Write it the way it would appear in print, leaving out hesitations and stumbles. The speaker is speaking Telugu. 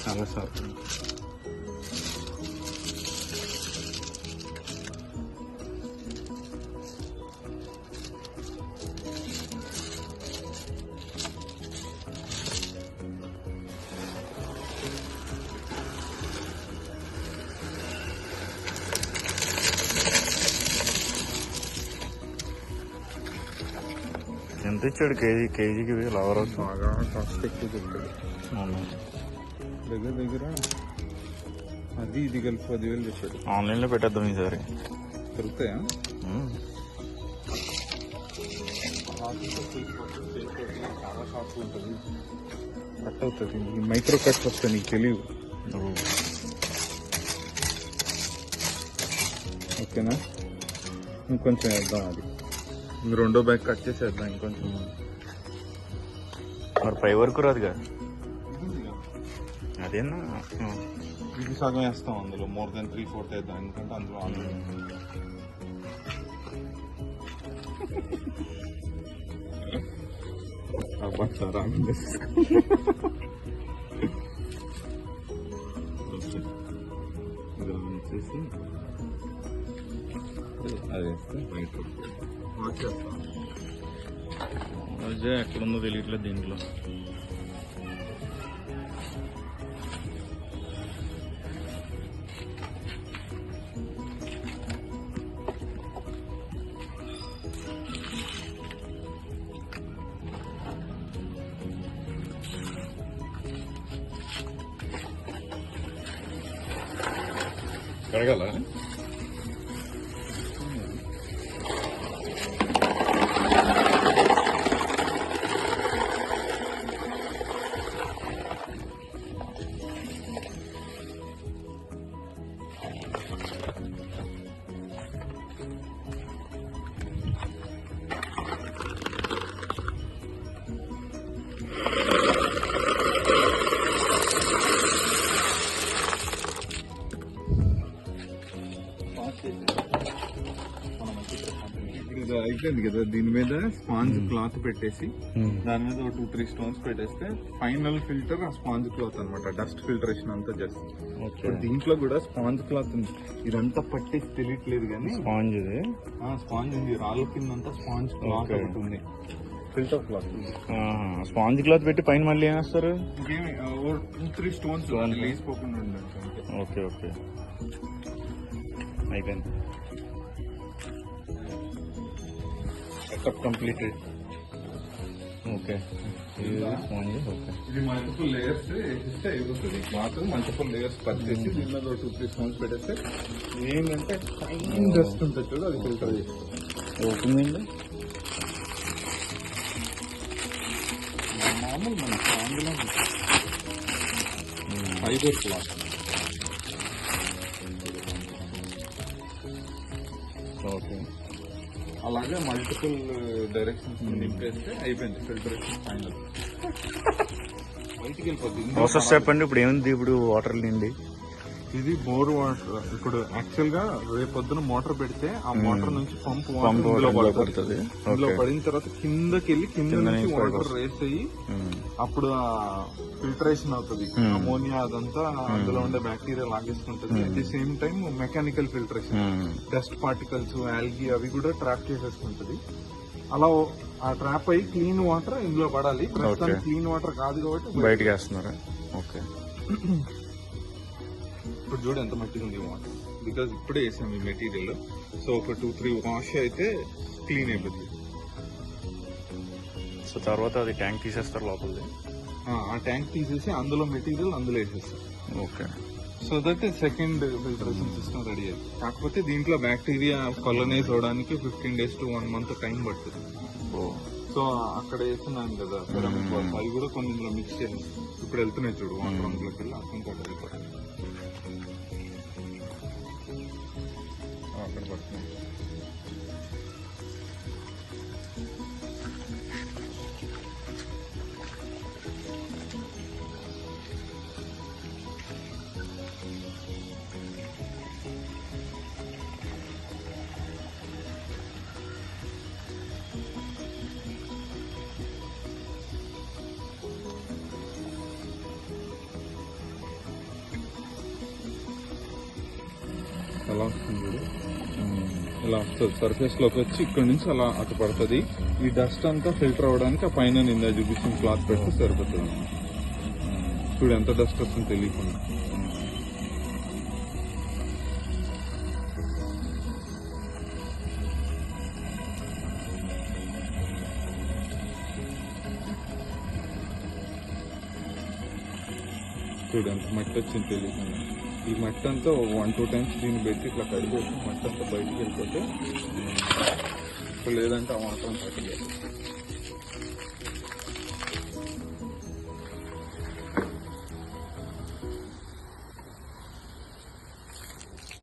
చాలా సార్ ఎంత ఇచ్చాడు కేజీకి లవర్ బాగా కాస్ట్ ఎక్కువ దొరుకుతుంది. దగ్గర దగ్గర అది ఇది కలిపి 10,000 చెప్పాడు. ఆన్లైన్లో పెట్టేద్దాం ఈసారి. దొరుకుతాయా? చాలా షార్ప్ ఉంటుంది, కట్ అవుతుంది. ఈ మైక్రో కట్ వస్తాయి, నీకు తెలియదు. ఓకేనా? ఇంకొంచెం వేద్దాం. అది రెండో బ్యాగ్ కట్ చేసేద్దాం ఇంకొంచెం. మరి పై వరకు రాదుగా అదేనా? ఇది సగం వేస్తాం, అందులో మోర్ దెన్ 3/4 వేద్దాం, ఎందుకంటే అందులో వచ్చేసి అది వేస్తే బయట అదే ఎక్కడుందో తెలియట్లేదు దీంట్లో. కడగాల అయిపోయింది కదా. దీని మీద స్పాంజ్ క్లాత్ పెట్టేసి దాని మీద 2-3 స్టోన్స్ పెట్టేస్తే ఫైనల్ ఫిల్టర్ ఆ స్పాంజ్ క్లాత్ అనమాట. డస్ట్ ఫిల్టరేషన్ అంతా చేస్తుంది. దీంట్లో కూడా స్పాంజ్ క్లాత్ ఉంది. ఇదంతా పట్టేసి తెలియట్లేదు కానీ స్పాంజ్ ఉంది. రాళ్ళ కిందంతా స్పాంజ్ క్లాత్ ఒకటి ఉంది, ఫిల్టర్ క్లాత్. స్పాంజ్ క్లాత్ పెట్టి పైన మళ్ళీ ఏం వేస్తారు? 2-3 స్టోన్స్ లేచిపోకుండా ఉండండి. ఓకే ఓకే, అయిపోయింది. Setup completed. ఓకే, ఇది మల్టిపుల్ లేయర్స్ వేసిస్తే అయిపోతుంది. క్లాత్ మల్టిపుల్ లేయర్స్ పచ్చేసి దీని మీద 2-3 స్టోన్స్ పెట్టేస్తే ఏంటంటే ఫైన్ డస్ట్ ఉంటుంది చూడు, అది ఫిల్టర్ చేస్తుంది. అవుతుందండి. మామూలు మన అందులో ఫైబర్ క్లాత్. ఓకే, అలాగే మల్టిపుల్ డైరెక్షన్స్ నింపేస్తే అయిపోయింది ఫిల్టరేషన్ ఫైనల్. బయటికి వెళ్ళిపోతుంది. ప్రాసెస్ చెప్పండి. ఇప్పుడు ఏముంది? ఇప్పుడు వాటర్ నిండి ఇది బోర్ వాటర్. ఇప్పుడు యాక్చువల్ గా రేపొద్దున మోటార్ పెడితే ఆ మోటార్ నుంచి పంప్ వాటర్ పడుతుంది. ఇందులో పడిన తర్వాత కిందకి వెళ్ళి కింద నుంచి వాటర్ రేస్ అయ్యి అప్పుడు ఫిల్టరేషన్ అవుతుంది. అమోనియా అదంతా అందులో ఉండే బ్యాక్టీరియా లాగేసుకుంటుంది. At the same time mechanical filtration, dust particles, algae అవి కూడా ట్రాప్ చేసేసుకుంటది. అలా ఆ ట్రాప్ అయ్యి క్లీన్ వాటర్ ఇందులో పడాలి. ప్రస్తుతానికి క్లీన్ వాటర్ కాదు కాబట్టి బయటకి వేస్తున్నారా? ఓకే, ఇప్పుడు చూడు ఎంత మట్టిగా ఉంది వాటర్, బికాజ్ ఇప్పుడే వేసాం ఈ మెటీరియల్. సో ఒక 2-3 వాష్ అయితే క్లీన్ అయిపోతుంది. సో తర్వాత అది ట్యాంక్ తీసేస్తారు లోపలిది. ఆ ట్యాంక్ తీసేసి అందులో మెటీరియల్ అందులో వేసేస్తారు. Okay, so that second filtration system ready అయ్యింది. కాకపోతే దీంట్లో బ్యాక్టీరియా కొలనైజ్ అవడానికి 15 days to 1 month టైం పడుతుంది. సో అక్కడ వేస్తున్నాను కదా సెరామిక్ బాల్స్, అవి కూడా కొన్ని ఇందులో మిక్స్ చేసి ఇప్పుడు వెళ్తున్నాయి చూడు వాటర్ అందులోకి వెళ్ళి ఇంకోటి వెళ్ళిపోతుంది. అక్కడ పడుతుంది. అలా వస్తుంది చూడు, ఇలా వస్తుంది సర్ఫేస్ లోకి వచ్చి ఇక్కడ నుంచి అలా అటు పడుతుంది. ఈ డస్ట్ అంతా ఫిల్టర్ అవ్వడానికి ఆ పైన నిందా చూపించిన క్లాత్ పెడితే సరిపోతుంది. చూడు ఎంత డస్ట్ వస్తుందో తెలియకుండా. చూడు ఎంత మట్టి వచ్చింది తెలియకుండా. ఈ మట్టి అంతా 1-2 times దీన్ని పెట్టి ఇట్లా కడిగేసి మట్టి అంతా బయటికి వెళ్ళిపోతే, లేదంటే ఆ వాటర్ అంతా